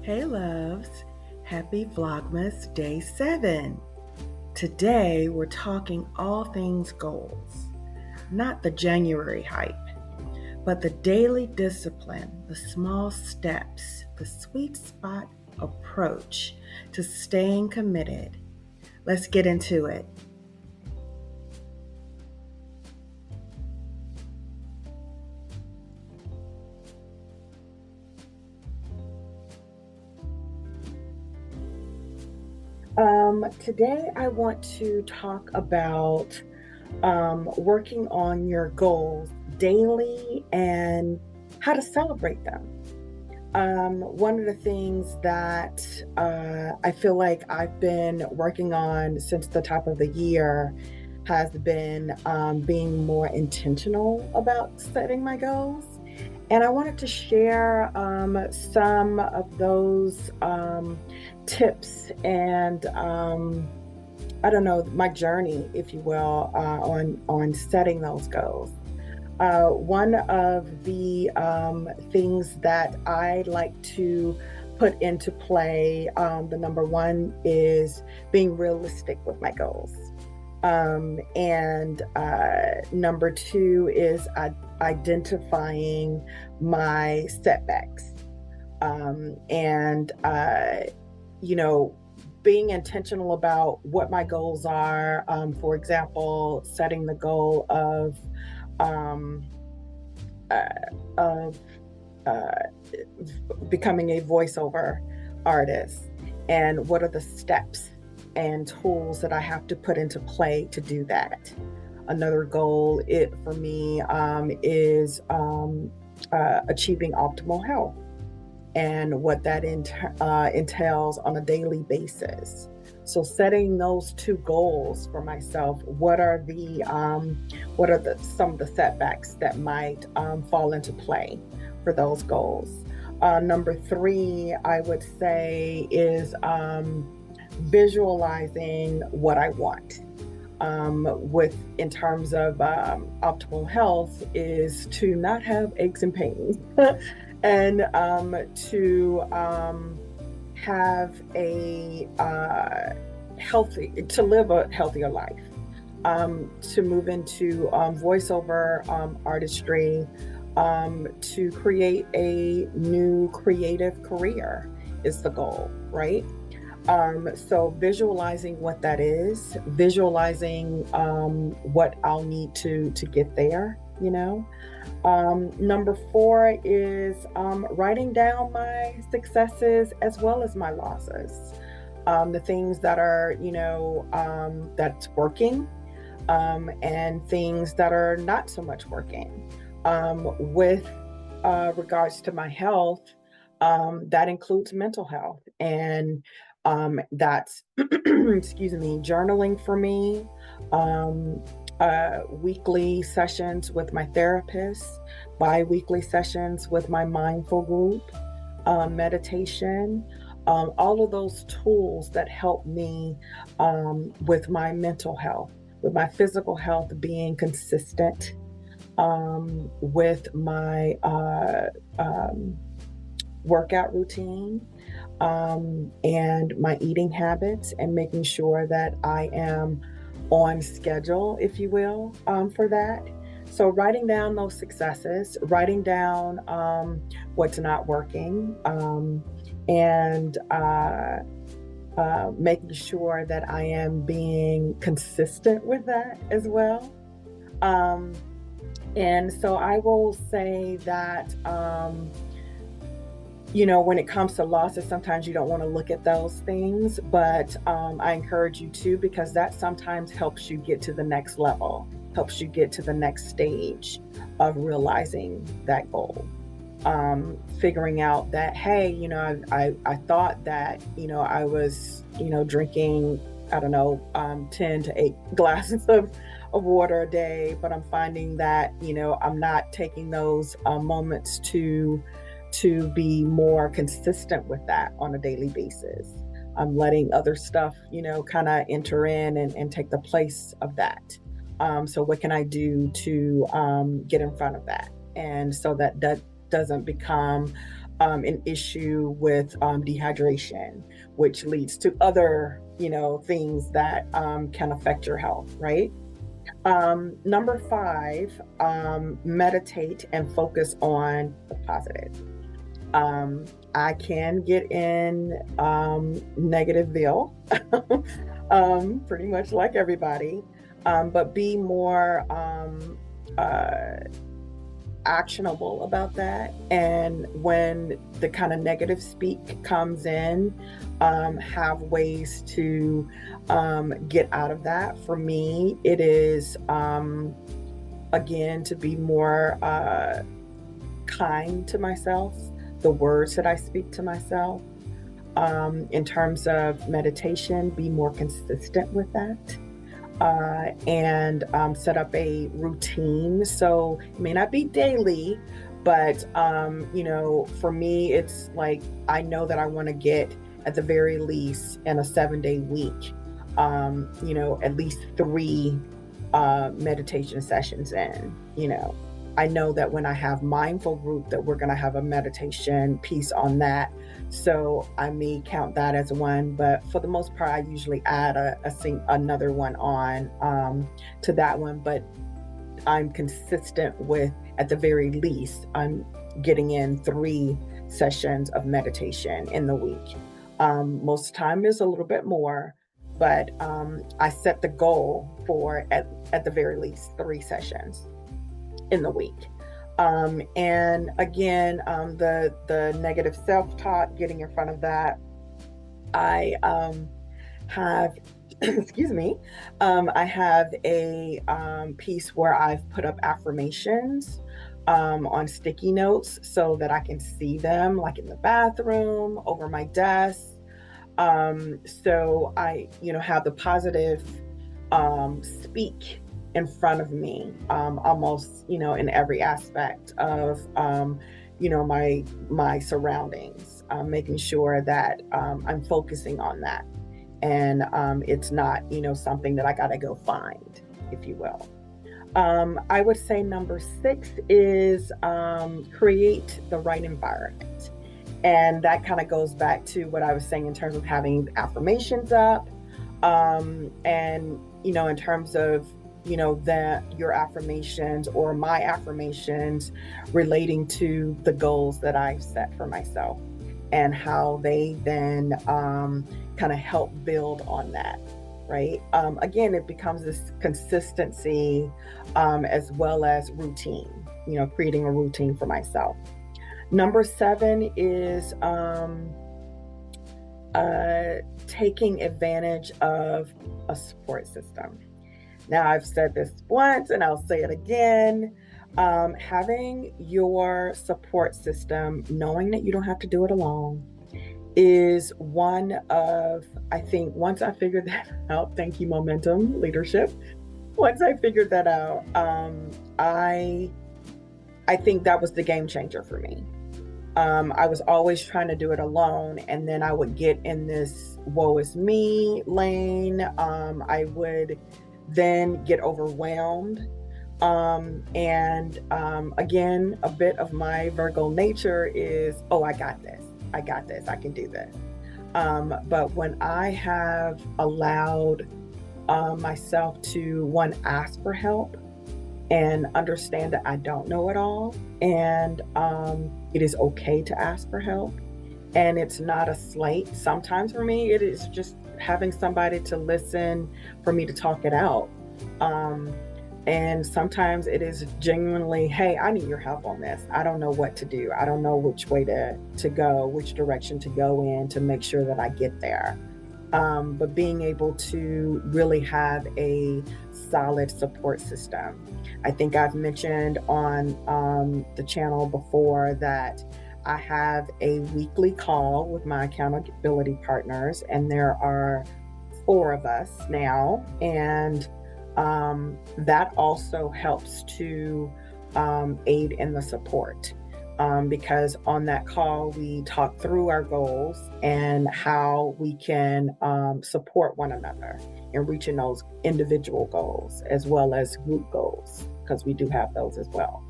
Hey loves, happy Vlogmas Day 7. Today we're talking all things goals, not the January hype, but the daily discipline, the small steps, the sweet spot approach to staying committed. Let's get into it. Today I want to talk about working on your goals daily and how to celebrate them. One of the things that I feel like I've been working on since the top of the year has been being more intentional about setting my goals. And I wanted to share some of those tips and I don't know, my journey, if you will, on setting those goals. One of the things that I like to put into play, the number one is being realistic with my goals. And number two is identifying my setbacks. And, you know, being intentional about what my goals are. For example, setting the goal um, uh, of uh, becoming a voiceover artist, and what are the steps and tools that I have to put into play to do that. Another goal for me is achieving optimal health and what that entails on a daily basis. So setting those two goals for myself, what are the some of the setbacks that might fall into play for those goals? Number three, I would say, is visualizing what I want. With in terms of optimal health, is to not have aches and pains, and to have a to live a healthier life, to move into voiceover artistry, to create a new creative career is the goal, right? So visualizing what that is, visualizing what I'll need to get there, you know. Number four is writing down my successes as well as my losses. The things that are, that's working, and things that are not so much working. With regards to my health, that includes mental health, and that's, excuse me, journaling for me, weekly sessions with my therapist, bi-weekly sessions with my mindful group, meditation, all of those tools that help me with my mental health, with my physical health being consistent, with my workout routine, and my eating habits, and making sure that I am on schedule, if you will, for that. So writing down those successes, writing down what's not working, and making sure that I am being consistent with that as well. And so I will say that, when it comes to losses, sometimes you don't want to look at those things, but I encourage you to, because that sometimes helps you get to the next level, helps you get to the next stage of realizing that goal. Figuring out that, hey, I thought that, I was, drinking, I don't know, 10 to 8 glasses of water a day, but I'm finding that, I'm not taking those moments to be more consistent with that on a daily basis. I'm letting other stuff, kind of enter in and take the place of that. So what can I do to get in front of that? And so that doesn't become an issue with dehydration, which leads to other, things that can affect your health, right? Number 5, meditate and focus on the positive. I can get in Negativeville, pretty much like everybody, but be more actionable about that. And when the kind of negative speak comes in, have ways to get out of that. For me, it is, again, to be more kind to myself, the words that I speak to myself. In terms of meditation, be more consistent with that. And set up a routine. So it may not be daily, but for me, it's like I know that I want to get at the very least in a 7-day week, at least 3 meditation sessions in. I know that when I have mindful group that we're going to have a meditation piece on that. So I may count that as one, but for the most part, I usually add another one on to that one. But I'm consistent with, at the very least, I'm getting in 3 sessions of meditation in the week. Most time is a little bit more, but I set the goal for at the very least 3 sessions in the week. And again, the negative self-talk, getting in front of that. I have, excuse me, I have a piece where I've put up affirmations on sticky notes so that I can see them, like in the bathroom, over my desk. So I, have the positive speak in front of me, almost, in every aspect of, my surroundings, making sure that I'm focusing on that. And it's not, something that I got to go find, if you will. I would say number 6 is create the right environment. And that kind of goes back to what I was saying in terms of having affirmations up, and, in terms of, that your affirmations or my affirmations relating to the goals that I've set for myself and how they then kind of help build on that, right? Again, it becomes this consistency as well as routine, creating a routine for myself. Number 7 is taking advantage of a support system. Now, I've said this once and I'll say it again. Having your support system, knowing that you don't have to do it alone, is one of, I think, once I figured that out, thank you, Momentum Leadership. Once I figured that out, I think that was the game changer for me. I was always trying to do it alone, and then I would get in this woe is me lane. I would then get overwhelmed. And again, a bit of my Virgo nature is, oh, I got this, I can do this. But when I have allowed myself to, one, ask for help and understand that I don't know it all, and it is okay to ask for help, and it's not a slight. Sometimes for me, it is just having somebody to listen, for me to talk it out. And sometimes it is genuinely, hey, I need your help on this. I don't know what to do. I don't know which way to go, which direction to go in to make sure that I get there. But being able to really have a solid support system. I think I've mentioned on the channel before that I have a weekly call with my accountability partners, and there are 4 of us now. And that also helps to aid in the support, because on that call we talk through our goals and how we can support one another in reaching those individual goals as well as group goals, because we do have those as well.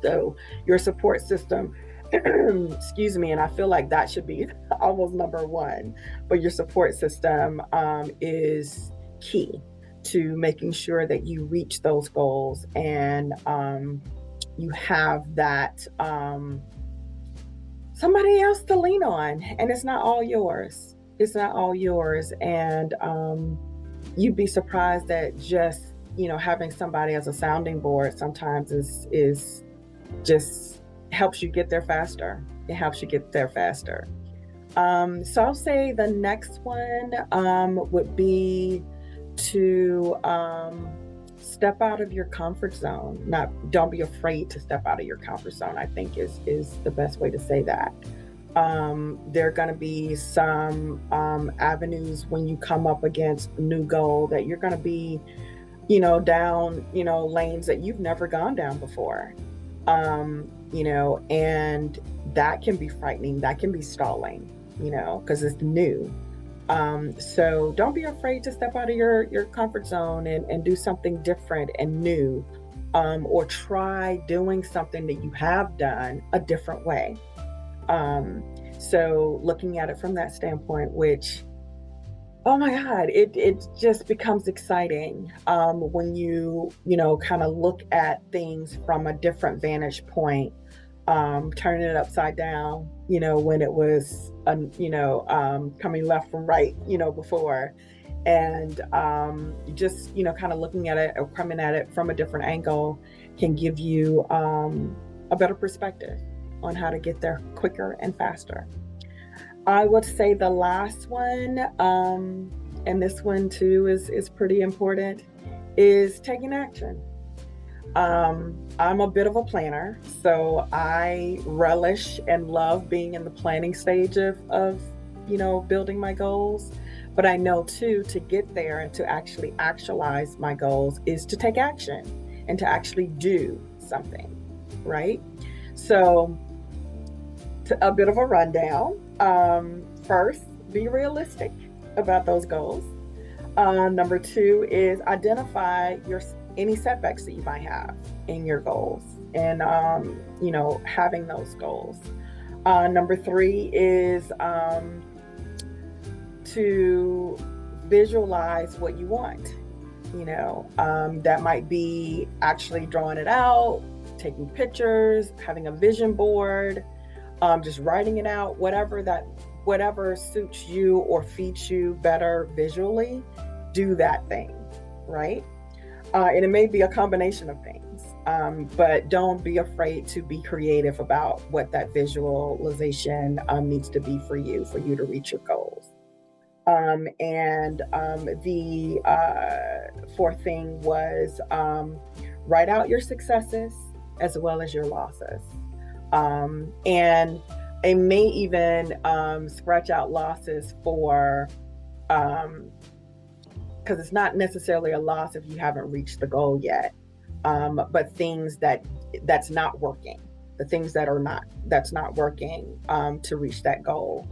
So your support system, excuse me, and I feel like that should be almost number one. But your support system is key to making sure that you reach those goals, and you have that somebody else to lean on, and it's not all yours. It's not all yours, and you'd be surprised that just having somebody as a sounding board sometimes is just helps you get there faster. It helps you get there faster. So I'll say the next one would be to step out of your comfort zone. Don't be afraid to step out of your comfort zone, I think is the best way to say that. There are going to be some avenues when you come up against a new goal that you're going to be, down, lanes that you've never gone down before. And that can be frightening. That can be stalling, because it's new. So don't be afraid to step out of your comfort zone and do something different and new, or try doing something that you have done a different way. So looking at it from that standpoint, which, oh my God, it just becomes exciting when you kind of look at things from a different vantage point, turning it upside down, when it was, coming left from right, before, and just, kind of looking at it or coming at it from a different angle can give you a better perspective on how to get there quicker and faster. I would say the last one, and this one too is pretty important, is taking action. I'm a bit of a planner, so I relish and love being in the planning stage of building my goals. But I know too, to get there and to actually actualize my goals is to take action and to actually do something, right? So, a bit of a rundown. First, be realistic about those goals. Number two is identify any setbacks that you might have in your goals, and having those goals. Number three is to visualize what you want. That might be actually drawing it out, taking pictures, having a vision board, just writing it out, whatever suits you or feeds you better visually, do that thing, right? And it may be a combination of things, but don't be afraid to be creative about what that visualization needs to be for you to reach your goals. And the fourth thing was write out your successes as well as your losses. And it may even scratch out losses for, because it's not necessarily a loss if you haven't reached the goal yet, but things that's not working, the things that's not working to reach that goal.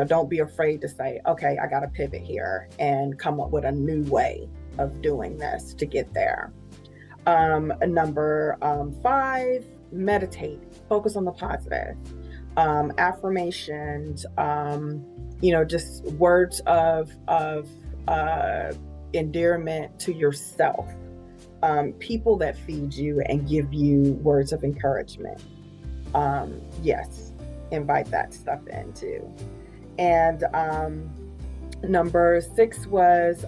Don't be afraid to say, okay, I got to pivot here and come up with a new way of doing this to get there. Number 5, meditate, focus on the positive. Affirmations, just words of endearment to yourself. People that feed you and give you words of encouragement. Yes, invite that stuff in too. And number 6 was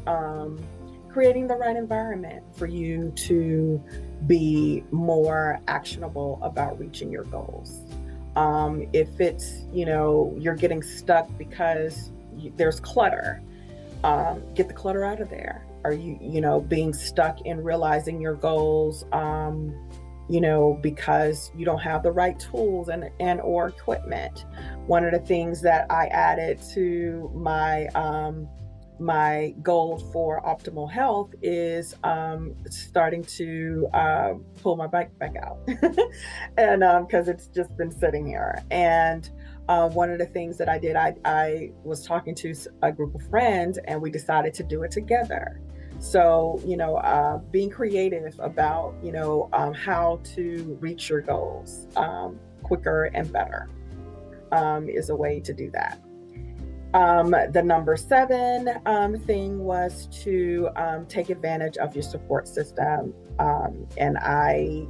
creating the right environment for you to be more actionable about reaching your goals. If it's, you're getting stuck because there's clutter, get the clutter out of there. Are you, being stuck in realizing your goals, because you don't have the right tools and or equipment? One of the things that I added to my my goal for optimal health is starting to pull my bike back out, and because it's just been sitting here. And one of the things that I did, I was talking to a group of friends, and we decided to do it together. So, being creative about, how to reach your goals. quicker and better is a way to do that. The number 7 thing was to take advantage of your support system. And I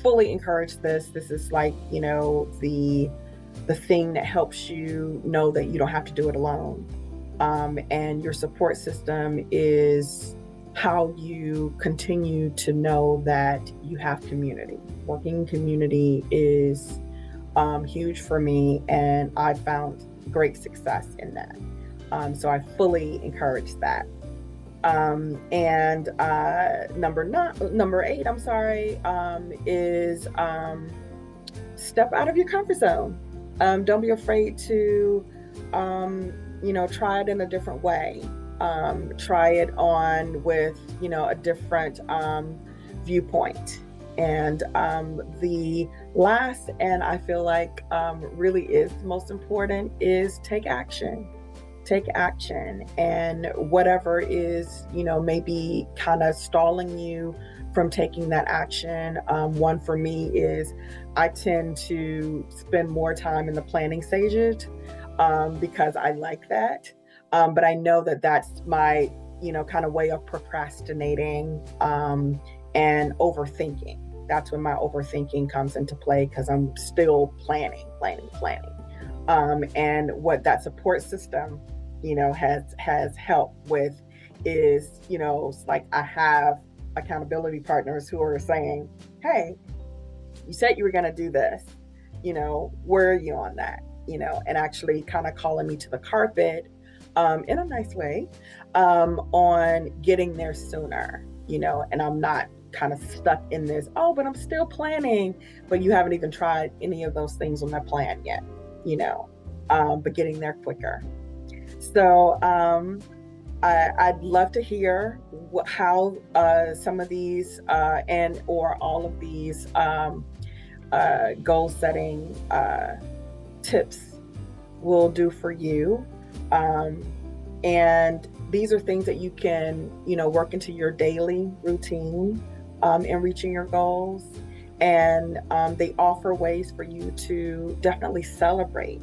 fully encourage this. This is like, the thing that helps you know that you don't have to do it alone. And your support system is how you continue to know that you have community. Working in community is huge for me, and I found great success in that. So I fully encourage that. And number 8, is step out of your comfort zone. Don't be afraid to, try it in a different way. Try it on with, a different viewpoint. And the last, and I feel like really is most important, is take action. Take action, and whatever is, maybe kind of stalling you from taking that action. One for me is I tend to spend more time in the planning stages because I like that. But I know that that's my, kind of way of procrastinating and overthinking. That's when my overthinking comes into play, because I'm still planning. And what that support system, has helped with is, it's like I have accountability partners who are saying, hey, you said you were going to do this, where are you on that? And actually kind of calling me to the carpet in a nice way on getting there sooner, and I'm not kind of stuck in this, but I'm still planning, but you haven't even tried any of those things on that plan yet, but getting there quicker. So I'd love to hear how some of these and or all of these goal setting tips will do for you. And these are things that you can, work into your daily routine in reaching your goals. And they offer ways for you to definitely celebrate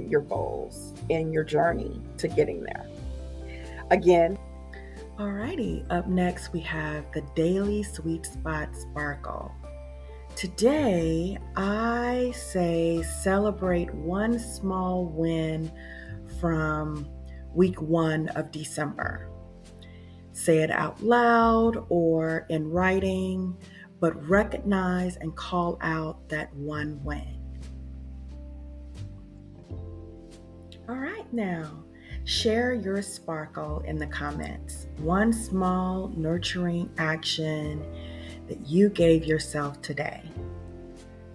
your goals in your journey to getting there. Again. Alrighty, up next we have the Daily SweetSpot Sparkle. Today, I say celebrate one small win from week 1 of December. Say it out loud or in writing, but recognize and call out that one win. All right, now, share your sparkle in the comments. One small, nurturing action that you gave yourself today.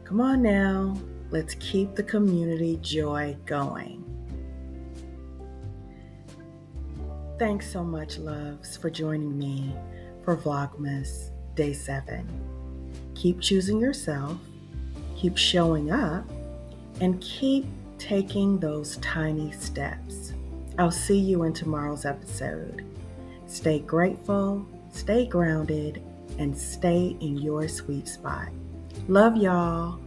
Come on now, let's keep the community joy going. Thanks so much, loves, for joining me for Vlogmas Day 7. Keep choosing yourself, keep showing up, and keep taking those tiny steps. I'll see you in tomorrow's episode. Stay grateful, stay grounded, and stay in your sweet spot. Love y'all.